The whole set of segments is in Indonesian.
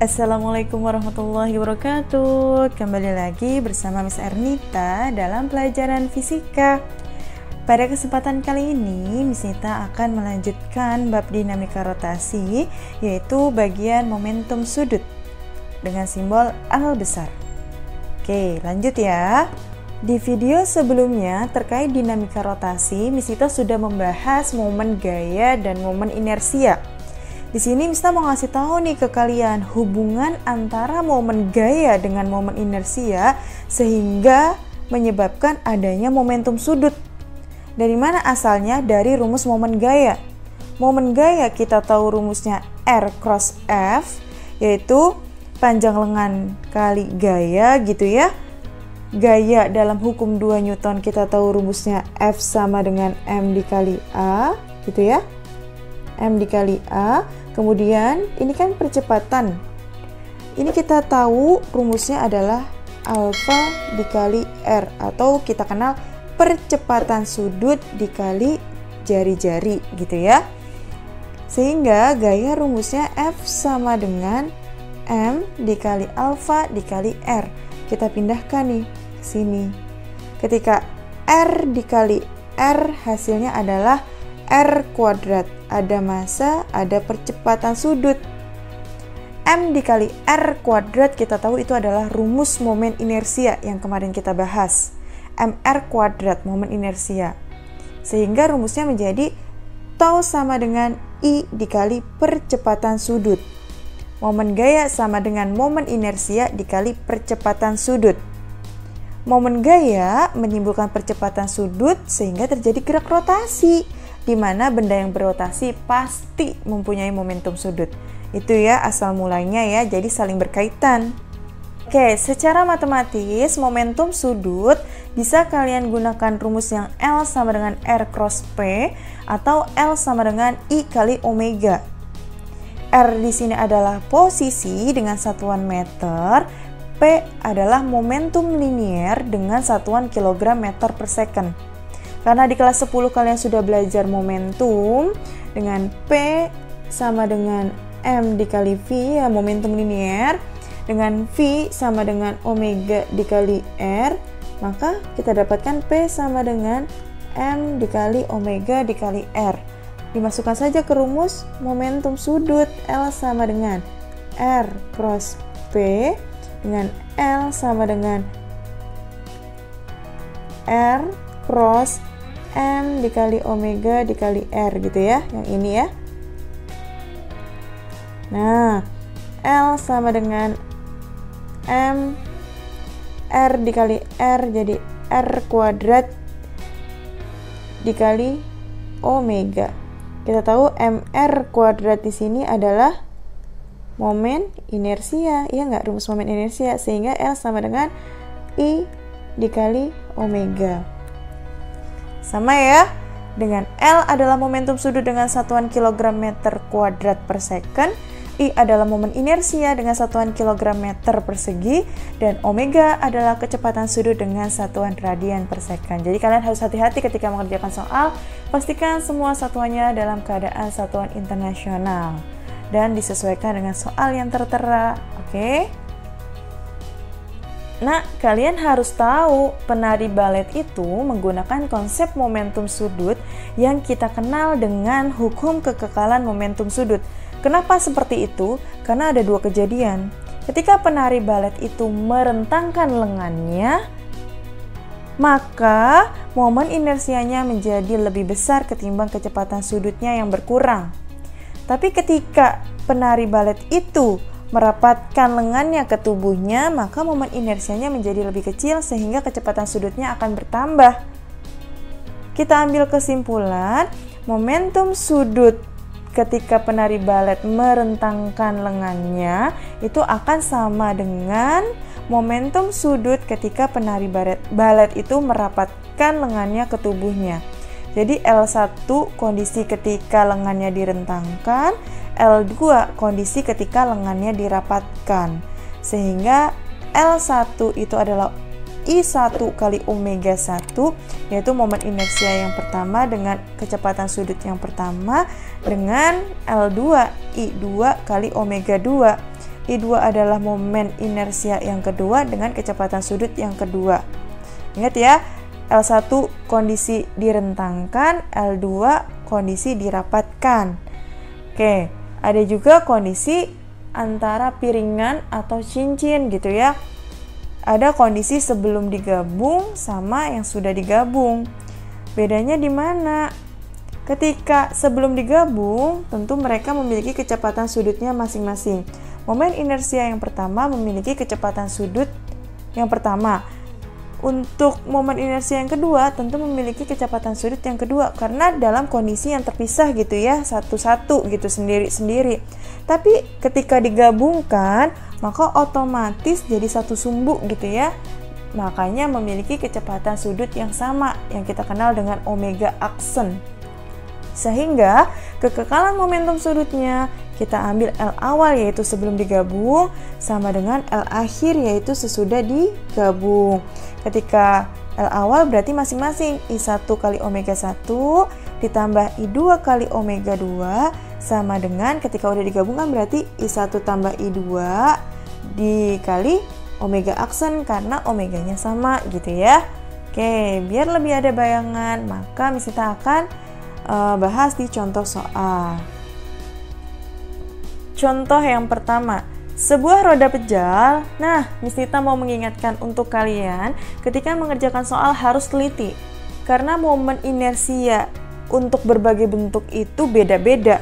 Assalamualaikum warahmatullahi wabarakatuh. Kembali lagi bersama Miss Ernita dalam pelajaran fisika. Pada kesempatan kali ini Miss Ernita akan melanjutkan bab dinamika rotasi, yaitu bagian momentum sudut dengan simbol L besar. Oke, lanjut ya. Di video sebelumnya terkait dinamika rotasi, Miss Ernita sudah membahas momen gaya dan momen inersia. Di sini Mista mau ngasih tahu nih ke kalian hubungan antara momen gaya dengan momen inersia sehingga menyebabkan adanya momentum sudut. Dari mana asalnya? Dari rumus momen gaya. Momen gaya kita tahu rumusnya R cross F, yaitu panjang lengan kali gaya gitu ya. Gaya dalam hukum 2 Newton kita tahu rumusnya F sama dengan M dikali A gitu ya. M dikali A. Kemudian ini kan percepatan. Ini kita tahu rumusnya adalah alfa dikali R, atau kita kenal percepatan sudut dikali jari-jari gitu ya. Sehingga gaya rumusnya F sama dengan M dikali alfa dikali R. Kita pindahkan nih ke sini. Ketika R dikali R hasilnya adalah R kuadrat, ada massa, ada percepatan sudut. M dikali R kuadrat kita tahu itu adalah rumus momen inersia yang kemarin kita bahas. MR kuadrat, momen inersia. Sehingga rumusnya menjadi tau sama dengan I dikali percepatan sudut. Momen gaya sama dengan momen inersia dikali percepatan sudut. Momen gaya menimbulkan percepatan sudut sehingga terjadi gerak rotasi, di mana benda yang berotasi pasti mempunyai momentum sudut. Itu ya asal mulanya ya, jadi saling berkaitan. Oke, secara matematis momentum sudut bisa kalian gunakan rumus yang L sama dengan R cross P atau L sama dengan I kali omega. R di sini adalah posisi dengan satuan meter, P adalah momentum linier dengan satuan kilogram meter per second. Karena di kelas 10 kalian sudah belajar momentum dengan P sama dengan M dikali V ya, momentum linier, dengan V sama dengan omega dikali R, maka kita dapatkan P sama dengan M dikali omega dikali R. Dimasukkan saja ke rumus momentum sudut, L sama dengan R cross P dengan L sama dengan R cross M dikali omega dikali R gitu ya, yang ini ya. Nah, L sama dengan M R dikali R jadi R kuadrat dikali omega. Kita tahu MR kuadrat di sini adalah momen inersia, ya nggak, rumus momen inersia, sehingga L sama dengan I dikali omega. Sama ya, dengan L adalah momentum sudut dengan satuan kilogram meter kuadrat per second, I adalah momen inersia dengan satuan kilogram meter persegi, dan omega adalah kecepatan sudut dengan satuan radian per second. Jadi kalian harus hati-hati ketika mengerjakan soal, pastikan semua satuannya dalam keadaan satuan internasional dan disesuaikan dengan soal yang tertera, oke? Nah, kalian harus tahu penari balet itu menggunakan konsep momentum sudut yang kita kenal dengan hukum kekekalan momentum sudut. Kenapa seperti itu? Karena ada 2 kejadian. Ketika penari balet itu merentangkan lengannya, maka momen inersianya menjadi lebih besar ketimbang kecepatan sudutnya yang berkurang. Tapi ketika penari balet itu merapatkan lengannya ke tubuhnya, maka momen inersianya menjadi lebih kecil sehingga kecepatan sudutnya akan bertambah. Kita ambil kesimpulan, momentum sudut ketika penari balet merentangkan lengannya itu akan sama dengan momentum sudut ketika penari balet itu merapatkan lengannya ke tubuhnya. Jadi L1 kondisi ketika lengannya direntangkan, L2 kondisi ketika lengannya dirapatkan. Sehingga L1 itu adalah I1 kali omega 1, yaitu momen inersia yang pertama dengan kecepatan sudut yang pertama, dengan L2 I2 kali omega 2. I2 adalah momen inersia yang kedua dengan kecepatan sudut yang kedua. Ingat ya, L1 kondisi direntangkan, L2 kondisi dirapatkan. Oke, ada juga kondisi antara piringan atau cincin gitu ya. Ada kondisi sebelum digabung sama yang sudah digabung. Bedanya di mana? Ketika sebelum digabung, tentu mereka memiliki kecepatan sudutnya masing-masing. Momen inersia yang pertama memiliki kecepatan sudut yang pertama. Untuk momen inersia yang kedua, tentu memiliki kecepatan sudut yang kedua, karena dalam kondisi yang terpisah gitu ya, satu-satu gitu, sendiri-sendiri. Tapi ketika digabungkan, maka otomatis jadi satu sumbu gitu ya. Makanya memiliki kecepatan sudut yang sama, yang kita kenal dengan omega aksen. Sehingga kekekalan momentum sudutnya kita ambil L awal yaitu sebelum digabung sama dengan L akhir yaitu sesudah digabung. Ketika L awal berarti masing-masing I1 kali omega 1 ditambah I2 kali omega 2 sama dengan ketika udah digabungkan berarti I1 tambah I2 dikali omega aksen karena omeganya sama gitu ya. Oke, biar lebih ada bayangan maka kita akan bahas di contoh soal. Contoh yang pertama, sebuah roda pejal. Nah, Miss Tita mau mengingatkan untuk kalian ketika mengerjakan soal harus teliti karena momen inersia untuk berbagai bentuk itu beda-beda.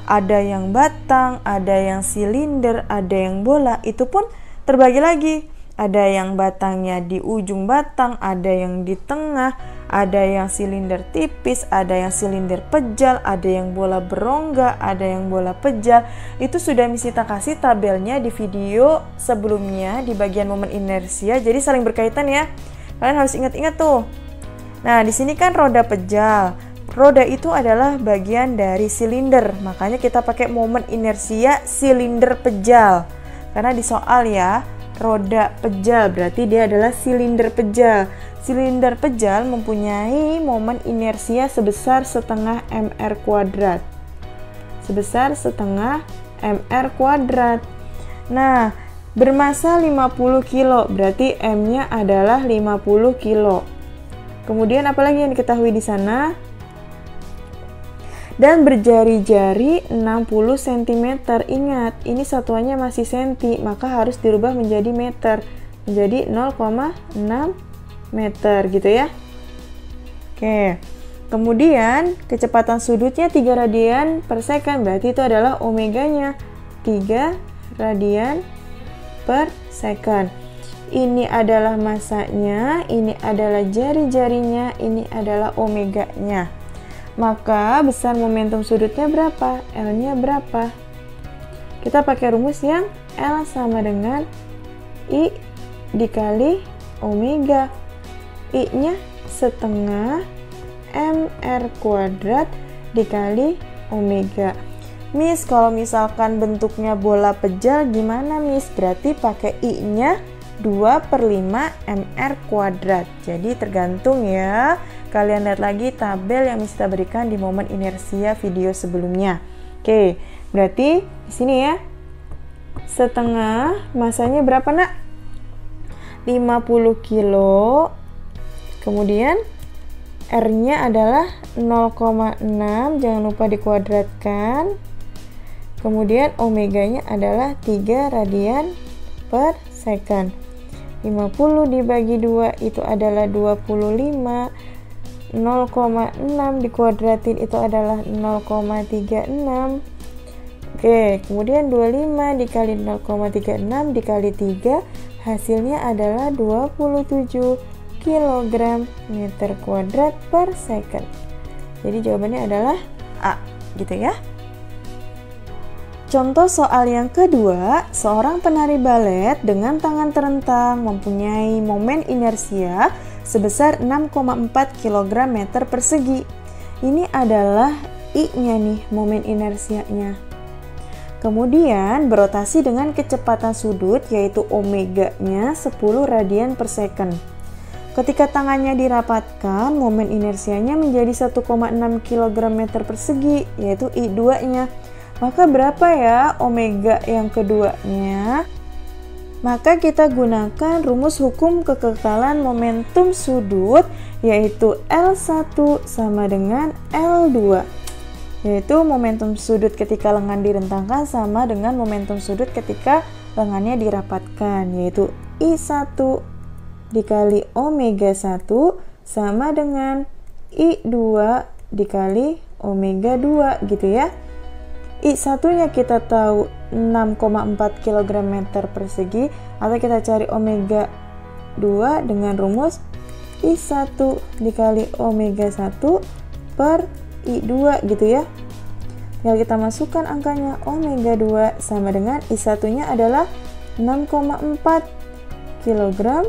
Ada yang batang, ada yang silinder, ada yang bola, itu pun terbagi lagi. Ada yang batangnya di ujung batang, ada yang di tengah, ada yang silinder tipis, ada yang silinder pejal, ada yang bola berongga, ada yang bola pejal. Itu sudah Miss Tita kasih tabelnya di video sebelumnya di bagian momen inersia, jadi saling berkaitan ya. Kalian harus ingat-ingat tuh. Nah, di sini kan roda pejal. Roda itu adalah bagian dari silinder, makanya kita pakai momen inersia silinder pejal. Karena di soal ya, roda pejal berarti dia adalah silinder pejal. Silinder pejal mempunyai momen inersia sebesar setengah mr kuadrat. Sebesar setengah mr kuadrat. Nah, bermasa 50 kilo, berarti M-nya adalah 50 kilo. Kemudian apalagi yang diketahui di sana? Dan berjari-jari 60 cm. Ingat, ini satuannya masih senti, maka harus dirubah menjadi meter. Menjadi 0,6 meter gitu ya. Oke. Kemudian kecepatan sudutnya 3 radian per second, berarti itu adalah omeganya 3 radian per second. Ini adalah masanya, ini adalah jari-jarinya, ini adalah omeganya. Maka besar momentum sudutnya berapa? L-nya berapa? Kita pakai rumus yang L sama dengan I dikali omega. I-nya setengah mr kuadrat dikali omega. Miss, kalau misalkan bentuknya bola pejal gimana Miss? Berarti pakai I-nya 2/5 mr kuadrat. Jadi tergantung ya. Kalian lihat lagi tabel yang Miss Tita berikan di momen inersia video sebelumnya. Oke, berarti di sini ya. Setengah masanya berapa, Nak? 50 kilo. Kemudian R-nya adalah 0,6, jangan lupa dikuadratkan. Kemudian omeganya adalah 3 radian per second. 50 dibagi 2 itu adalah 25. 0,6 dikuadratin itu adalah 0,36. Oke, kemudian 25 dikali 0,36 dikali 3 hasilnya adalah 27 kg meter kuadrat per second. Jadi jawabannya adalah A, gitu ya. Contoh soal yang kedua, seorang penari balet dengan tangan terentang mempunyai momen inersia sebesar 6,4 kg meter persegi. Ini adalah I-nya nih, momen inersianya. Kemudian berotasi dengan kecepatan sudut yaitu omeganya 10 radian per second. Ketika tangannya dirapatkan, momen inersianya menjadi 1,6 kg meter persegi yaitu I2-nya. Maka berapa ya omega yang keduanya? Maka kita gunakan rumus hukum kekekalan momentum sudut, yaitu L1 sama dengan L2. Yaitu momentum sudut ketika lengan direntangkan sama dengan momentum sudut ketika lengannya dirapatkan, yaitu I1 dikali omega 1 sama dengan I2 dikali omega 2 gitu ya. I1 nya kita tahu 6,4 kg meter persegi, atau kita cari omega 2 dengan rumus I1 dikali omega 1 per I2 gitu ya. Tinggal kita masukkan angkanya, omega 2 sama dengan I1 nya adalah 6,4 kg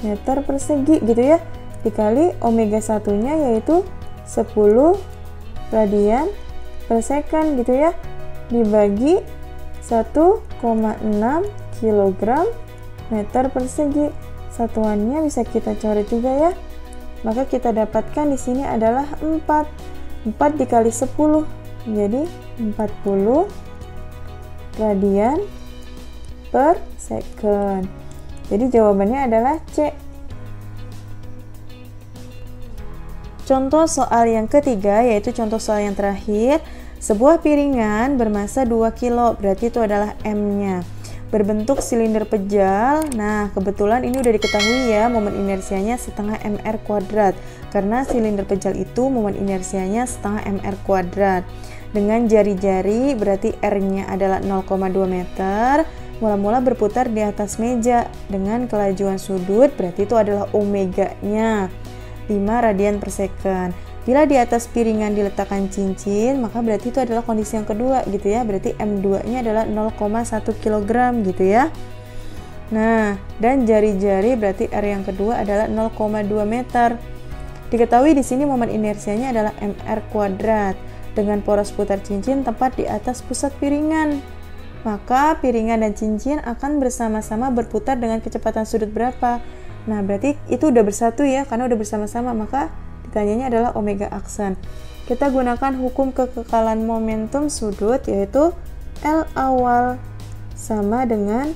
meter persegi gitu ya, dikali omega 1 nya yaitu 10 radian per second gitu ya, dibagi 1,6 kg meter persegi. Satuannya bisa kita coret juga ya. Maka kita dapatkan di sini adalah 4 dikali 10, jadi 40 radian per second. Jadi jawabannya adalah C. Contoh soal yang ketiga, yaitu contoh soal yang terakhir. Sebuah piringan bermasa 2 kilo, berarti itu adalah M-nya. Berbentuk silinder pejal. Nah, kebetulan ini udah diketahui ya, momen inersianya setengah mr kuadrat. Karena silinder pejal itu momen inersianya setengah mr kuadrat. Dengan jari-jari, berarti R-nya adalah 0,2 meter. Mula-mula berputar di atas meja dengan kelajuan sudut, berarti itu adalah omega-nya 5 radian per second. Bila di atas piringan diletakkan cincin, maka berarti itu adalah kondisi yang kedua gitu ya. Berarti M2 nya adalah 0,1 kg gitu ya. Nah, dan jari-jari berarti R yang kedua adalah 0,2 meter. Diketahui di sini momen inersianya adalah mr kuadrat dengan poros putar cincin tepat di atas pusat piringan. Maka piringan dan cincin akan bersama-sama berputar dengan kecepatan sudut berapa? Nah, berarti itu udah bersatu ya, karena udah bersama-sama, maka ditanyanya adalah omega aksen. Kita gunakan hukum kekekalan momentum sudut, yaitu L awal sama dengan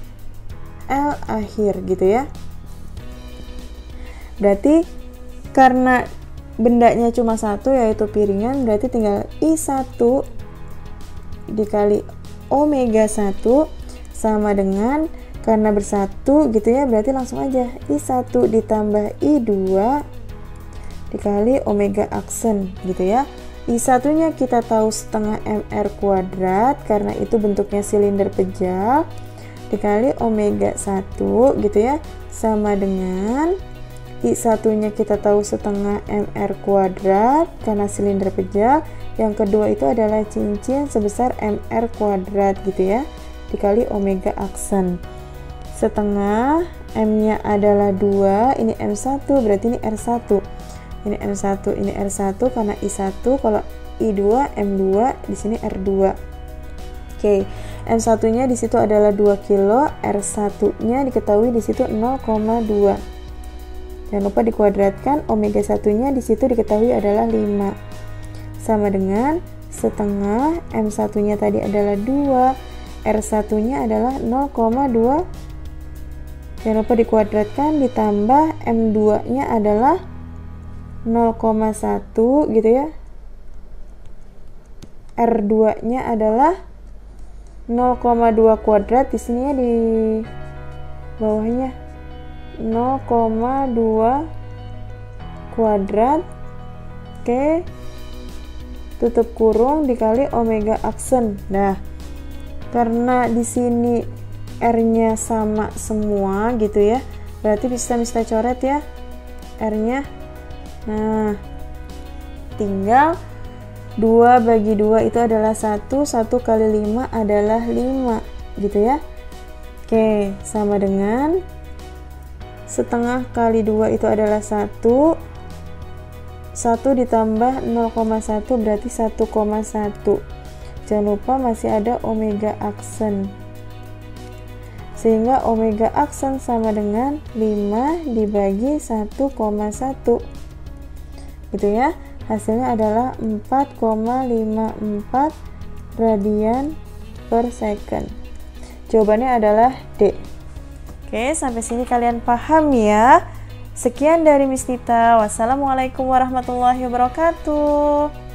L akhir gitu ya. Berarti karena bendanya cuma satu, yaitu piringan, berarti tinggal I1 dikali omega 1 sama dengan, karena bersatu gitu ya, berarti langsung aja I1 ditambah I2 dikali omega aksen gitu ya. I1 nya kita tahu setengah mr kuadrat karena itu bentuknya silinder pejal, dikali omega 1 gitu ya, sama dengan I1 nya kita tahu setengah mr kuadrat karena silinder pejal. Yang kedua itu adalah cincin sebesar mr kuadrat gitu ya, dikali omega aksen. Setengah, M-nya adalah 2, ini M1, berarti ini R1. Ini M1, ini R1 karena I1, kalau I2, M2, di sini R2. Oke, M1-nya di situ adalah 2 kilo, R1-nya diketahui di situ 0,2. Jangan lupa dikuadratkan, omega 1-nya di situ diketahui adalah 5. Sama dengan setengah, M1-nya tadi adalah 2, R1-nya adalah 0,2. Jangan lupa dikuadratkan, ditambah M2 nya adalah 0,1 gitu ya, R2 nya adalah 0,2 kuadrat, di sini ya di bawahnya 0,2 kuadrat. Oke, tutup kurung dikali omega aksen. Nah, karena di sini R-nya sama semua gitu ya, berarti bisa coret ya R-nya. Nah, tinggal 2 bagi 2 itu adalah 1, 1 kali 5 adalah 5 gitu ya. Oke, sama dengan setengah kali 2 itu adalah 1, 1 ditambah 0,1 berarti 1,1. Jangan lupa masih ada omega aksen, sehingga omega aksen sama dengan 5 dibagi 1,1 gitu ya. Hasilnya adalah 4,54 radian per second. Jawabannya adalah D. Oke, sampai sini kalian paham ya? Sekian dari Miss Nita. Wassalamualaikum warahmatullahi wabarakatuh.